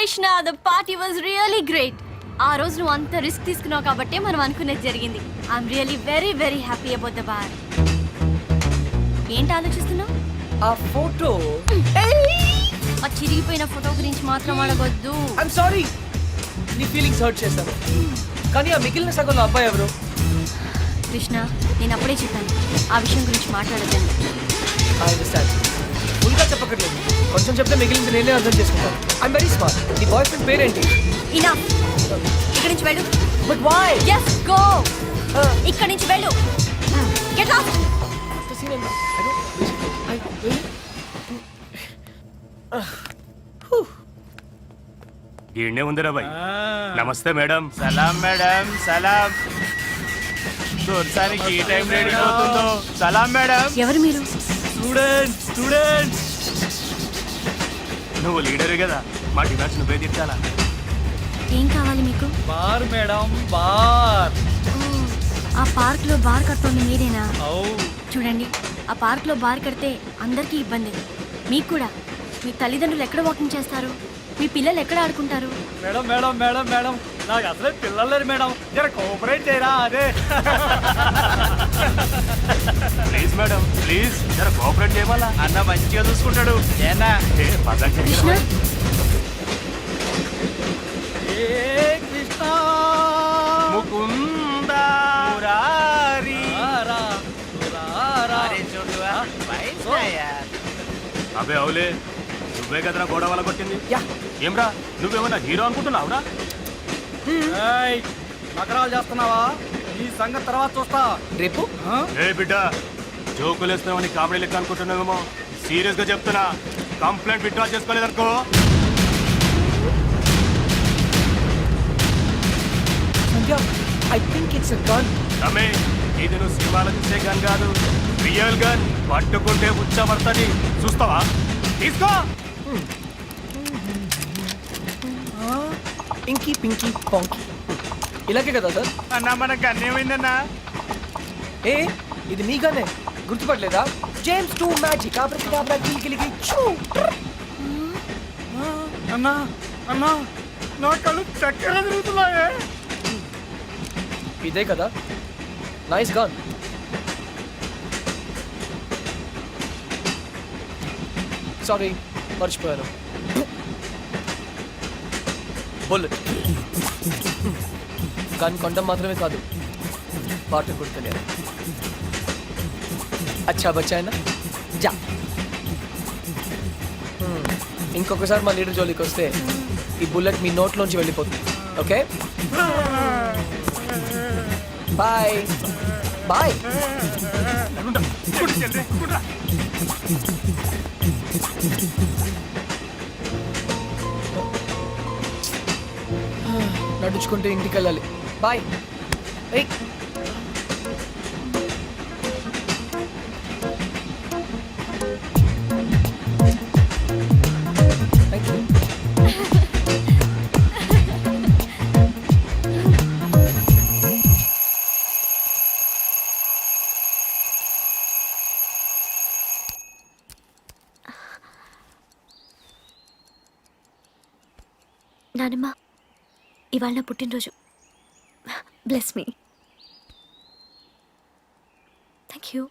Krishna the party was really great. ఆ రోజు నువ్వు అంత రిస్క్ తీసుకున్నావు కాబట్టి మనం అనుకునేది జరిగింది. I'm really very very happy about the bar. ఏంటి ఆలోచిస్తున్నావు? ఆ ఫోటో, ఆ చిరిగిపోయిన ఫోటో గురించి మాత్రం అడగొద్దు. ఐఎమ్ సారీ, నీ ఫీలింగ్స్ హర్ట్ చేశాను. కానీ ఆ మిగిలిన సగంలో అబ్బాయి ఎవరు? కృష్ణ, నేను అప్పుడే చెప్పాను ఆ విషయం గురించి మాట్లాడద్దని. I understand. ఫుల్గా చెప్పక్కర్లేదు, కొంచెం చెప్తే మిగిలింది నేనే అర్థం చేసుకుంటాను. I'm very smart. నీ బాయ్ ఫ్రెండ్ పేరేంటి? ఇనఫ్. ఇక్కడి నుంచి వెళ్ళు. But why? Just go. ఇక్కడి నుంచి వెళ్ళు. Get lost. ఈయనే ఉందిరా బాయ్. నమస్తే మేడం. సలాం మేడం. సలాం. దొరసానికి ఈ టైం రెడీ అవుతుందో. సలాం మేడం. ఎవరు మీరు? స్టూడెంట్. నువ్వు లీడరే కదా, మా డిమాండ్స్ నువ్వే తీర్చాలా. ఏం కావాలి మీకు? Bar madam, bar. ఆ పార్క్ లో బార్ కడుతోంది మీరేనా? చూడండి, ఆ పార్క్ లో బార్ కడితే అందరికీ ఇబ్బంది. మీకు కూడా. మీ తల్లిదండ్రులు ఎక్కడ వాకింగ్ చేస్తారు? మీ పిల్లలు ఎక్కడ ఆడుకుంటారు? మేడం మేడం మేడం మేడం, నాకు అసలే పిల్లలు లేరు మేడం, జర కోఆపరేట్ చేయరా. అదే ప్లీజ్ మేడం, ప్లీజ్ జర కోఆపరేట్ చేయమలా. అన్న మంచిగా చూసుకుంటాడు. ఏనా కృష్ణ, కృష్ణ ముకుంద మురారి. అబే అవులే, నువ్వే కదరా గోడ వల్ల కొట్టింది. ఏమ్రా, నువ్వేమన్నా హీరో అనుకుంటున్నావురా? నకరాలు చేస్తున్నావా? ఈ సంగతి తర్వాత చూస్తా. రేపు ఏ బిడ్డ, జోకులు వేస్తున్నావని కామెడీ లెక్క అనుకుంటున్నావేమో. సీరియస్ గా చెప్తున్నా, కంప్లైంట్ విత్డ్రా చేసుకోలేదనుకో. I think it's a gun. తమ్మి, ఇది నువ్వు సినిమాలో చూసే గన్ కాదు, రియల్ గన్. పట్టుకుంటే ఉచ్చబడతని చూస్తావా? తీసుకో. ఇంకీ పింకీ పాంకీ, ఇలాగే కదా సార్? అన్నా మన గన్ ఏమైందన్నా? ఏ, ఇది మీ గన్నే, గుర్తుపట్టలేదా? James 2 magic. ఆబ్రకడాబ్రా కిలికిలికి చూ. అన్నా అన్నా, నా కళ్ళు చక్కెర తిరుగుతున్నాయే. ఇదే కదా? Nice gun. సారీ, మర్చిపోయాను. బుల్లెట్. గన్ కొనడం మాత్రమే కాదు, పాట కూడా తెలియాలి. అచ్చా బచ్చాయనా జా. ఇంకొకసారి మా లీడర్ జోలికి వస్తే ఈ బుల్లెట్ మీ నోట్లోంచి వెళ్ళిపోతుంది. Okay, bye bye. నడుచుకుంటూ ఇంటికి వెళ్ళాలి. బాయ్. నానమ్మ, ఇవాళ నా పుట్టినరోజు. Bless me. Thank you.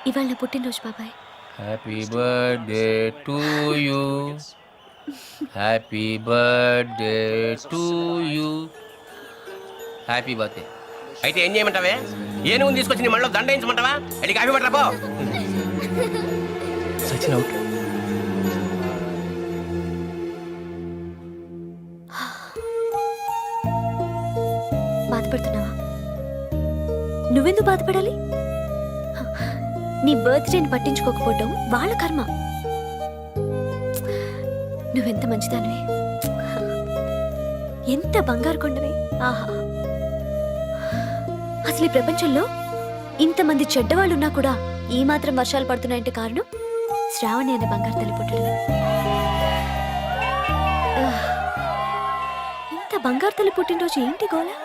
ఇవాళ నా పుట్టినరోజు బాబాయ్. Happy birthday to you. Happy birthday to you. Happy birthday. అయితే ఏం చేయమంటావే? ఏనుగుని తీసుకొచ్చి నీ మళ్ళీ దండ వేయించమంటావా? అది కాఫీ పట్టరా పో. సచిన్ అవుట్. బాధపడుతున్నావా? నువ్వెందుకు బాధపడాలి? నీ బర్త్డేని పట్టించుకోకపోవడం వాళ్ళ కర్మ. నువ్వెంత మంచిదానివి, ఎంత బంగారు కొండవి. ఆహా, అసలు ఈ ప్రపంచంలో ఇంతమంది చెడ్డవాళ్ళున్నా కూడా ఈ మాత్రం వర్షాలు పడుతున్నాయంటే కారణం శ్రావణి అనే బంగారు తల్లి పుట్టడం. ఇంత బంగారు తల్లి పుట్టినరోజు ఏంటి గోలా?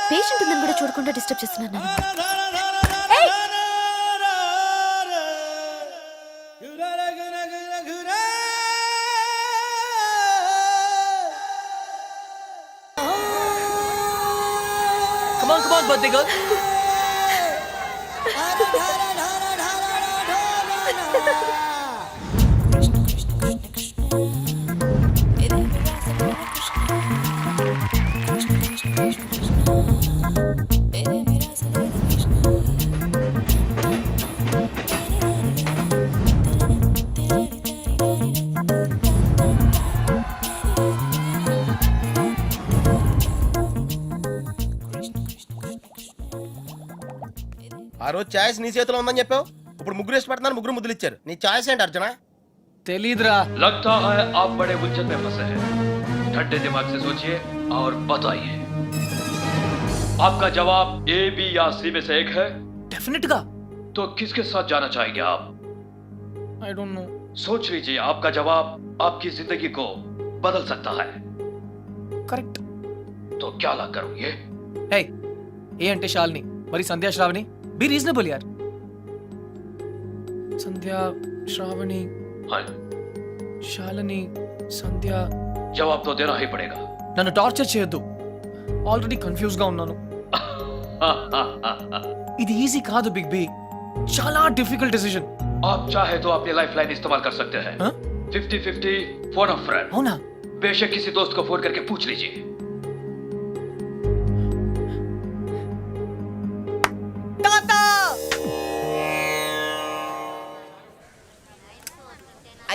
పేషెంట్ ఉందని కూడా చూడకుండా డిస్టర్బ్ చేస్తున్నాను. come on, birthday girl. ఆ రోజు ఛాయిస్ నీ చేతిలో ఉందని చెప్పావు. ఇప్పుడు ముగ్గురు ఇష్టపడుతున్నారు, ముగ్గురు ముద్దులు ఇచ్చారు. నీ ఛాయిస్ ఏంటి అర్జున? తెలీదురా. लगता है आप बड़े उलझन में फंसे हैं। ठंडे दिमाग से सोचिए और बताइए, आपका जवाब ए, बी या सी में से एक है। Definite గా. तो किसके साथ जाना चाहेंगे आप? I don't know. सोच लीजिए, आपका जवाब आपकी जिंदगी को बदल सकता है। Correct. तो क्या ला करोगे? Hey, ఏ అంటే శాలిని, మరి సంధ్యా శ్రావణి. బి రీజనబుల్ యార్. సంధ్యా శ్రావణి हाँ, శాలిని సంధ్య. जवाब तो देना ही पड़ेगा। నన్ను టార్చర్ చేయొద్దు. ఆల్రెడీ కన్ఫ్యూజ్ గా ఉన్నాను. ఇది ఈజీ కాదు బిగ్ బి. చాలా డిఫికల్ట్ డిసిజన్. आप चाहे तो अपनी लाइफ लाइन इस्तेमाल कर सकते हैं। 50-50 फोन अ फ्रेंड। అవునా? बेशक किसी दोस्त को फोन करके पूछ लीजिए।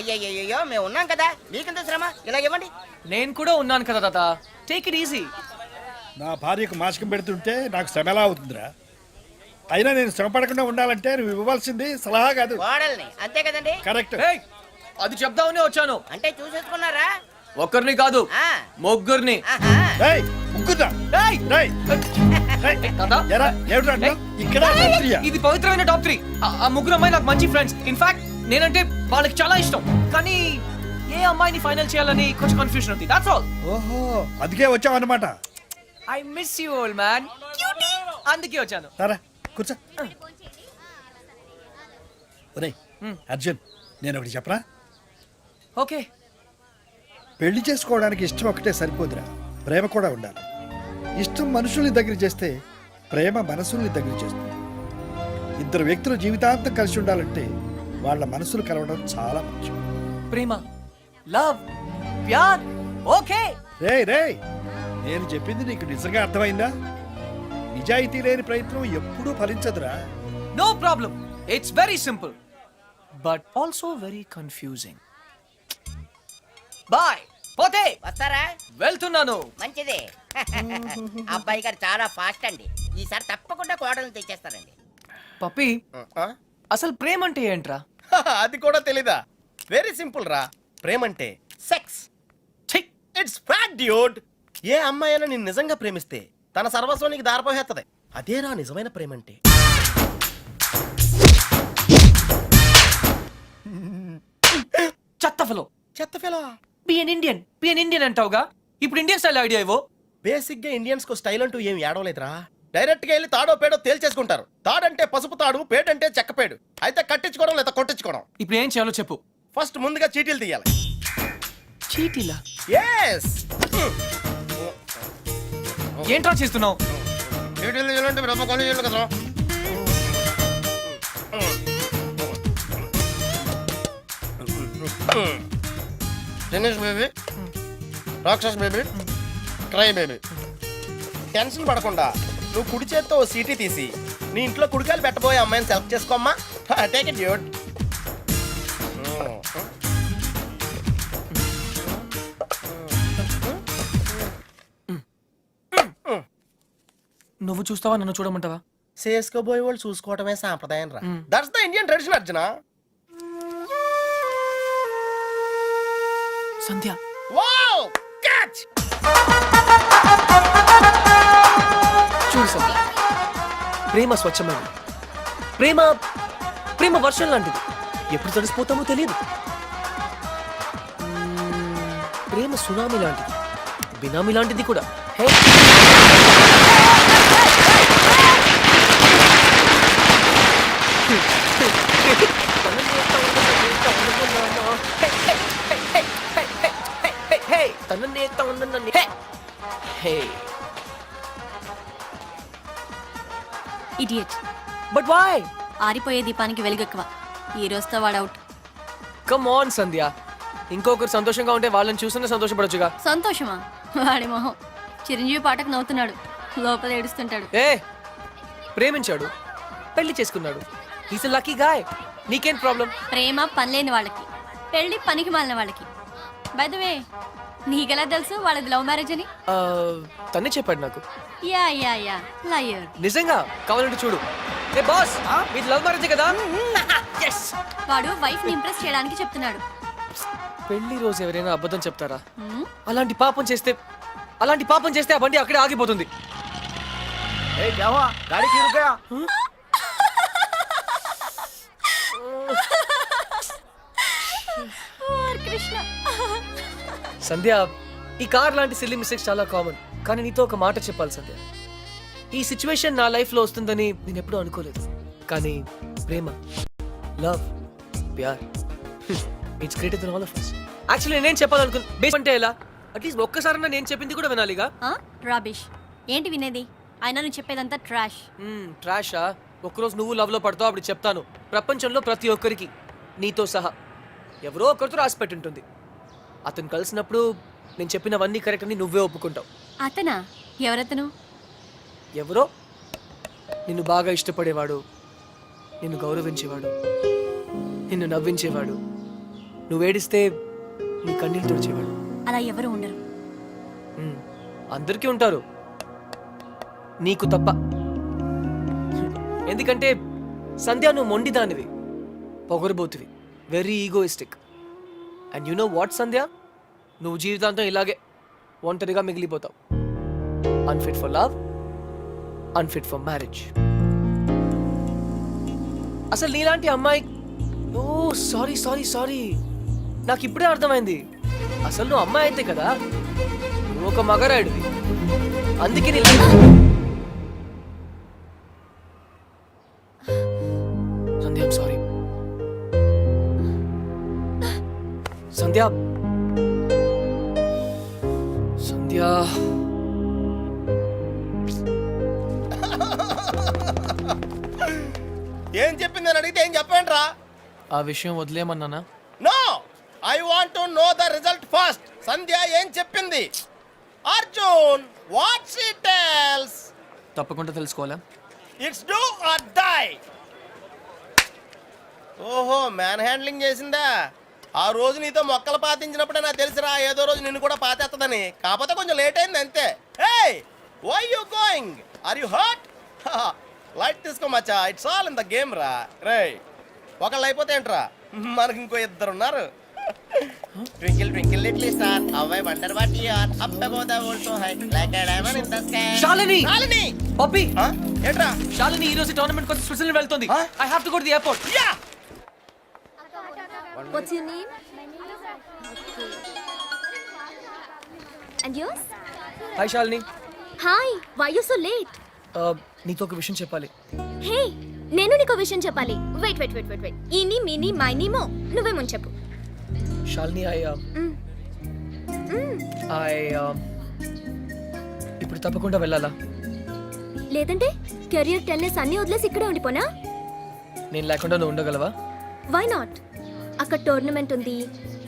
అయ్యయ్యో మేము ఉన్నాం కదా, మీకెంత శ్రమ, ఇలా ఇవ్వండి. నేను కూడా ఉన్నాను కదా తాత. Take it easy. నా భార్యకు మాసికం పెడుతుంటే నాకు శ్రమ ఎలా అవుతుందిరా? అయినా నేను శ్రమ పడకుండా ఉండాలంటే నువ్వు ఇవ్వాల్సింది సలహా కాదు, కోడల్ని అంతే కదండి. కరెక్ట్. అది చెప్దామని వచ్చాను. అంటే చూసేసుకున్నారా? ఒక్కరిని కాదు, ఆ. ముగ్గురిని. ఆహా. ఏయ్, ముగ్గురా. ఏయ్! ఏయ్, ఏయ్, తాత, ఎరా, ఏమిట్రా అంటావ్? ఇక్కడ మంత్రియా? ఇది పవిత్రమైన టాప్ 3. ఆ ముగ్గురు అమ్మాయి నాకు మంచి ఫ్రెండ్స్. ఇన్ఫాక్ట్ నేనంటే వాళ్ళకి చాలా ఇష్టం. కానీ ఏ అమ్మాయిని ఫైనల్ చేయాలని కొంచెం కన్ఫ్యూజన్ ఉంది. That's all. ఓహో, అందుకే వచ్చావు అన్నమాట. I miss you old man. అందుకే వచ్చాను. సరే కూర్చో. ఒరేయ్ అర్జున్, నేను ఒకటి చెప్పరా? ఓకే. పెళ్లి చేసుకోవడానికి ఇష్టం ఒకటే సరిపోదురా, ప్రేమ కూడా ఉండాలి. ఇష్టం మనుషుల్ని దగ్గర చేస్తే ప్రేమ మనసుల్ని దగ్గర చేస్తుంది. ఇద్దరు వ్యక్తులు జీవితాంతం కలిసి ఉండాలంటే వాళ్ళ మనసులు కలవడం చాలా ముఖ్యం. ప్రేమ, లవ్, ప్యార్. ఓకే. రేయ్ రేయ్, నేను చెప్పింది నీకు నిజంగా అర్థమైందా? నిజాయితీ లేని ప్రయత్నం ఎప్పుడూ ఫలించదురా. No problem. It's very simple but also very confusing. Bye. పోతే వస్తారా? వెళ్తున్నాను. మంచిది. అబ్బాయి గారు చాలా ఫాస్ట్ అండి. ఈసారి తప్పకుండా కోడల్ని తెచ్చేస్తారండి. పప్పి, అసలు ప్రేమ అంటే ఏంట్రా? అది కూడా తెలీదా? వెరీ సింపుల్ రా. ప్రేమంటే సెక్స్. ఛీ! It's fact dude. ఏ అమ్మాయి అయినా నిన్ను నిజంగా ప్రేమిస్తే తన సర్వస్వం నీకు దారిపోహేత్తది. అదేరా నిజమైన ప్రేమంటే. చెత్త ఫెలో. చెత్త ఫెలో. బి ఎన్ ఇండియన్ అంటావుగా. ఇప్పుడు ఇండియన్ స్టైల్ ఐడియా ఇవ్వు. బేసిక్ గా ఇండియన్స్ కు స్టైల్ అంటూ ఏం ఏడవలేదురా. డైరెక్ట్ గా వెళ్ళి తాడో పేడో తేల్చేసుకుంటారు. తాడంటే పసుపు తాడు, పేడంటే చెక్కపేడు. అయితే కట్టించుకోవడం లేదా కొట్టించుకోవడం. ఇప్పుడు ఏం చేయాలో చెప్పు. ఫస్ట్ ముందుగా చీటీలు తీయాలి. చీటీలా? ఎస్. ఏంట్రా చేస్తున్నావు? చీటీలు తీయాలంటే బ్రహ్మ కొని చేయాలి కదా. టెన్నిస్ బేబీ, రాక్షస్ బేబీ, క్రై బేబీ. టెన్షన్ పడకుండా నువ్వు కుడి చేత్తో ఓ సీటీ తీసి నీ ఇంట్లో కుడికాయలు పెట్టబోయే అమ్మాయిని సెలెక్ట్ చేసుకోమ్మా. Take it dude. నువ్వు చూస్తావా, నన్ను చూడమంటావా? చేసుకోబోయే వాళ్ళు చూసుకోవటమే సాంప్రదాయం రా. That's the Indian tradition Arjuna. Sandhya. Wow, catch. చూడు సంధ్య, ప్రేమ స్వచ్ఛమైనది. ప్రేమ ప్రేమ వర్షం లాంటిది. ఎప్పుడు తడిసిపోతామో తెలియదు. ప్రేమ సునామీ లాంటిది, బినామీ లాంటిది కూడా. Hey, idiot. But why? ఆరిపోయే దీపానికి వెలుగెక్కువ. ఈ రోజుతో వాడు అవుట్. కమ్ ఆన్ సంధ్య, ఇంకొకరు సంతోషంగా ఉంటే వాళ్ళని చూస్తూనే సంతోషపడొచ్చుగా. సంతోషమా? వాడి మొహం. చిరంజీవి పాటకు నవ్వుతున్నాడు, లోపల ఏడుస్తుంటాడు. ఏ ప్రేమించాడు, పెళ్లి చేసుకున్నాడు. Is a lucky guy. నీకేం ప్రాబ్లం? ప్రేమ పనిలేని వాళ్ళకి, పెళ్లి పనికి మాలిన వాళ్ళకి. బై ద వే, నీకెలా తెలుసు వాళ్ళది లవ్ మ్యారేజ్ అని? తనే చెప్పాడు నాకు. Yeah yeah yeah liar. నిజంగా? కావాలంటే చూడు. ఏ బాస్, మీది లవ్ మ్యారేజ్ కదా? Yes. వాడు వైఫ్ ని ఇంప్రెస్ చేయడానికి చెప్తున్నాడు. పెళ్లి రోజు ఎవరైనా అబద్ధం చెప్తారా? హ్మ్? అలాంటి పాపం చేస్తే ఆ బండి అక్కడే ఆగిపోతుంది. ఓర్ కృష్ణ. సంధ్య, ఈ కార్ లాంటి సిల్లీ మిస్టేక్స్ చాలా కామన్. కానీ నీతో ఒక మాట చెప్పాలి సంధ్య. ఈ సిచ్యువేషన్ నా లైఫ్ లో వస్తుందని నేను ఎప్పుడూ అనుకోలేదు. కానీ ప్రేమ, లవ్, ప్యార్, it's greater than all of us. Actually నేను చెప్పాలనుకున్నా బేస్ అంటే ఎలా? అట్లీస్ట్ ఒక్కసారన్నా నేను చెప్పింది కూడా వినాలిగా. రాబిష్. ఏంటి వినేది? అయినా నువ్వు చెప్పేదంతా ట్రాష్. ట్రాషా? ఒక్కరోజు నువ్వు లవ్ లో పడతావు, అప్పుడు చెప్తాను. ప్రపంచంలో ప్రతి ఒక్కరికి, నీతో సహా, ఎవరో ఒకరితో రాసి పెట్టుంటుంది. అతను కలిసినప్పుడు నేను చెప్పినవన్నీ కరెక్ట్ అని నువ్వే ఒప్పుకుంటావు. అతనా? ఎవరతను? ఎవరో నిన్ను బాగా ఇష్టపడేవాడు, నిన్ను గౌరవించేవాడు, నిన్ను నవ్వించేవాడు, నువ్వేడిస్తే నీ కన్నీళ్ళు తుడిచేవాడు. అలా ఎవరు ఉండరు. అందరికీ ఉంటారు, నీకు తప్ప. ఎందుకంటే సంధ్య, నువ్వు మొండిదానివి, పొగరబోతువి, very egoistic. And you know what Sandhya, నువ్వు జీవితాంతం ఇలాగే ఒంటరిగా మిగిలిపోతావు. Unfit for love, unfit for marriage. అసలు నీలాంటి అమ్మాయి, ఓ సారీ సారీ సారీ, నాకు ఇప్పుడే అర్థమైంది. అసలు నువ్వు అమ్మాయి అయితే కదా, నువ్వు ఒక మగరాయుడివి. అందుకే నీ life. Sandhya, I'm sorry. Sandhya, Sandhya. ఏం చెప్పింది అని అడిగితే ఏం చెప్పండి రా? ఆ విషయం వదిలేమన్నానా? No, I want to know the result first. Sandhya ఏం చెప్పింది? Arjun, what she tells? తప్పకుండా తెలుసుకోవాలా? It's do or die. ఓహో, మ్యాన్ హ్యాండ్లింగ్ చేసిందా? ఆ రోజు నీతో మొక్కలు పాతించినప్పుడే నాకు తెలిసిరా ఏదో రోజు నిన్ను కూడా పాతేస్తుందని. కాకపోతే కొంచెం లేట్ అయింది అంతే. Hey, why you going? Are you hurt? Light తీసుకో మచ్చా, it's all in the game రా. రే, ఒకళ్ళు అయిపోతే ఏంట్రా, మనకి ఇంకో ఇద్దరు ఉన్నారు. Twinkle twinkle little star, how I wonder what you are, up above the world so high, like a diamond in the sky. Shalini! Shalini! Pappi! ఏంట్రా? శాలిని ఈ రోజు టోర్నమెంట్ కోసం స్విట్జర్లాండ్ వెళ్తుంది. I have to go to the airport. Yeah! What's your name? Okay. And yours? Hi Shalini. Hi, why you so late? నీతో ఒక విషయం చెప్పాలి. Hey, నేను నీకు విషయం చెప్పాలి. Wait. ఈని మిని మైని మో నువ్వే ముందు చెప్పు. శాలిని, ఇప్పుడు తప్పకుండా వెళ్ళాలా? లేదంటే కెరియర్ టెన్నిస్ అన్ని వదిలేసి ఇక్కడే ఉండిపోనా? నేను లేకుండా నువ్వు ఉండగలవా? Why not? అక్కడ టోర్నమెంట్ ఉంది,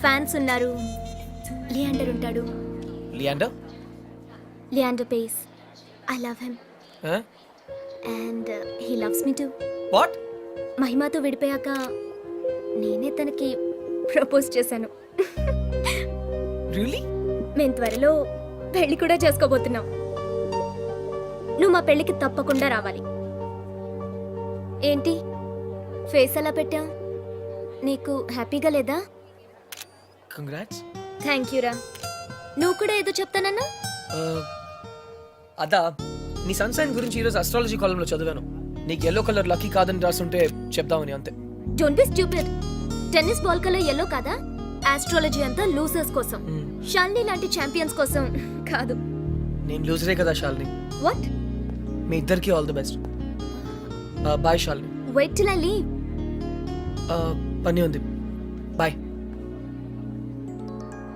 ఫ్యాన్స్ ఉన్నారు, లియాండర్ ఉంటాడు. Leander Paes. I love him and he loves me too. What? మహిమతో విడిపోయాక నేనే తనకి ప్రపోజ్ చేశాను. రియల్లీ? మేము త్వరలో పెళ్లి కూడా చేసుకోబోతున్నాం. నువ్వు మా పెళ్లికి తప్పకుండా రావాలి. ఏంటి ఫేస్ అలా పెట్టావు? నీకు హ్యాపీగా లేదా? కంగ్రాట్స్. థ్యాంక్ యూ రా. నువ్వు కూడా ఏదో చెప్తానన్నా? అదా, నీ సన్సైన్ గురించి ఈరోజు అస్ట్రాలజీ కాలంలో చదివాను. నీకు ఎల్లో కలర్ లక్కీ కాదని రాసుంటే చెప్దామని, అంతే. Don't be stupid. Tennis ball colour yellow కాదా? ఆస్ట్రాలజీ అంతా లూజర్స్ కోసం, షాలిని లాంటి ఛాంపియన్స్ కోసం కాదు. నేను లూజరే కదా శాలిని. వాట్? మీ ఇద్దరికి all the best. Bye Shalini. Wait till I leave. పని ఉంది, బాయ్.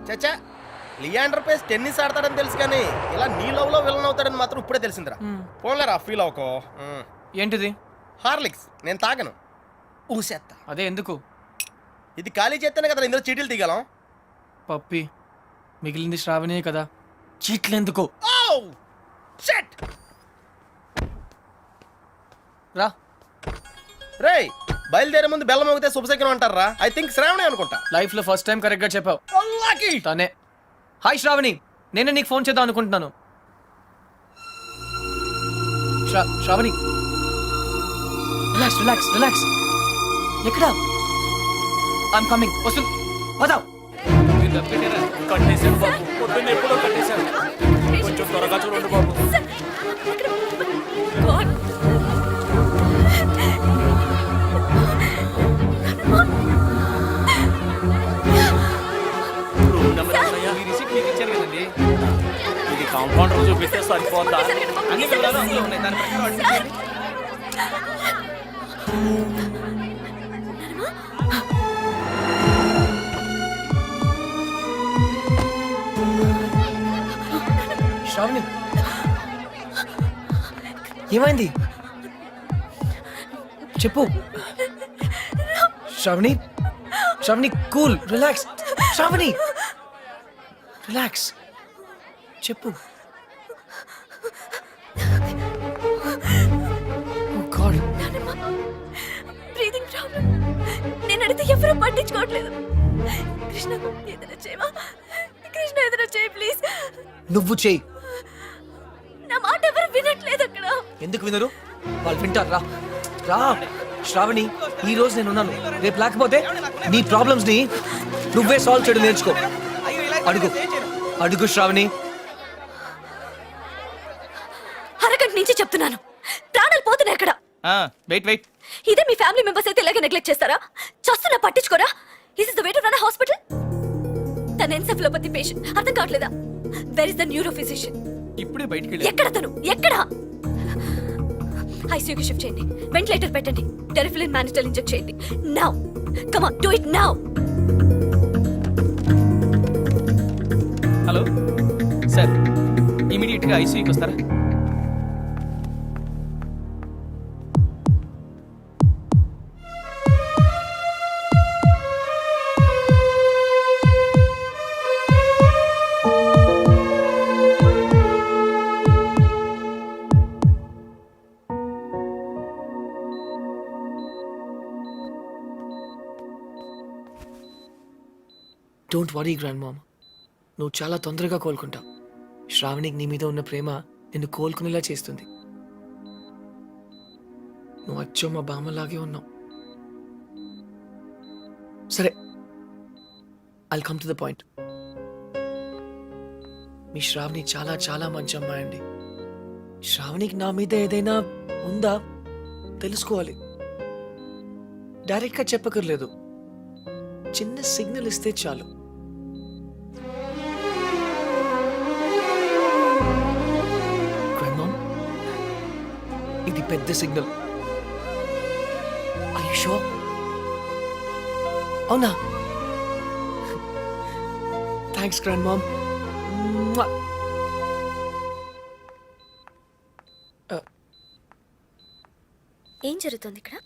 చచ్చా, లియాండర్ పేస్ టెన్నిస్ ఆడతాడని తెలుసు కానీ ఇలా నీ లవ్ లో విలన్ అవుతాడని మాత్రం ఇప్పుడే తెలిసిందిరా. ఫోన్లేరా, ఫీల్ అవుకో. ఏంటిది? హార్లిక్స్ నేను తాగను ఊసేత్తా. అదే ఎందుకు? ఇది ఖాళీ చేస్తేనే కదా ఇందులో చీటీలు తీగలం. పప్పి, మిగిలింది శ్రావణే కదా, చీట్లెందుకు? షట్ రా. రేయ్, బయలుదేరే ముందు బెల్లం మోగితే శుభశకరం అంటారా? ఐ థింక్ శ్రావణి అనుకుంటా. లైఫ్ లో ఫస్ట్ టైం కరెక్ట్ గా చెప్పావు. Lucky. తనే. హాయ్ శ్రావణి, నేనే నీకు ఫోన్ చేద్దాం అనుకుంటున్నాను. Shravani, relax relax relax. ఎక్కడా? I'm coming. వస్తుంది, పదాం. కట్టేశాను బాబు, పొద్దున్న ఎప్పుడో కట్టేశాను. కొంచెం త్వరగా చూడండి బాబు. ఇది కాంపౌండర్ చూపిస్తే సరిపోతా. అన్ని వివరాలు అందులో ఉన్నాయి. దాని ప్రకారం అడ్మిట్ చేయండి. శ్రావణి, ఏమైంది చెప్పు. Shravani, Shravani cool, relax. Shravani relax, చెప్పు. Oh God. Breathing problem. నేను అడిగితే ఎవరు పట్టించుకోవట్లేదు. కృష్ణ ఏదైనా చేయవా? కృష్ణ ఏదైనా చేయి ప్లీజ్. నువ్వు చెయ్యి. నా మాట ఎవరు వినట్లేదు అక్కడ. ఎందుకు వినరు? వాళ్ళు వింటారు. రా రా శ్రావణి, ఈ రోజు నేను ఉన్నాను, రేపు లేకపోతే నీ ప్రాబ్లమ్స్ ని నువ్వే సాల్వ్ చేయడం నేర్చుకో. అడుగు అడుగు శ్రావణి. అరగంట నుంచి చెప్తున్నాను, ప్రాణాలు పోతున్నాయి అక్కడ. Wait wait. ఇదే మీ ఫ్యామిలీ మెంబర్స్ అయితే ఇలాగే నెగ్లెక్ట్ చేస్తారా? చస్తున్నా పట్టించుకోరా? Is is the way to run hospital? తన ఎన్సెఫలోపతి పేషెంట్, అర్థం కావట్లేదా? Where is the neuro physician? ఇప్పుడే బయటికి వెళ్ళి. ఎక్కడ తను? ఎక్కడ? ఐసీయూకి షిఫ్ట్ చేయండి, వెంటిలేటర్ పెట్టండి, టెరిఫిలిన్ మానిటల్ ఇంజెక్ట్ చేయండి. Now come on, do it now. Hello sir, immediate గా ఐసీయూకి వస్తారా? డోంట్ వరీ గ్రాండ్ మామ్, నువ్వు చాలా తొందరగా కోలుకుంటావు. శ్రావణికి నీ మీద ఉన్న ప్రేమ నిన్ను కోలుకునేలా చేస్తుంది. నువ్వు అచ్చో మా బామ్మలాగే ఉన్నావు. సరే, I'll come to the point. మీ శ్రావణి చాలా చాలా మంచి అమ్మాయి అండి. శ్రావణికి నా మీద ఏదైనా ఉందా తెలుసుకోవాలి. డైరెక్ట్గా చెప్పకర్లేదు, చిన్న సిగ్నల్ ఇస్తే చాలు. ఇది పెద్ద సిగ్నల్. Are you sure? అవునా? Thanks grand mom. ఏం జరుగుతుంది ఇక్కడ?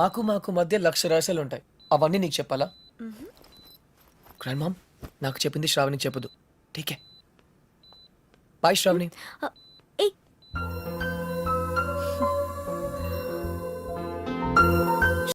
మాకు మధ్య లక్ష రహస్యాలు ఉంటాయి. అవన్నీ నీకు చెప్పాలా? గ్రాండ్ మామ్, నాకు చెప్పింది శ్రావణికి చెప్పదు. ఠీకే. బాయ్ శ్రావణి.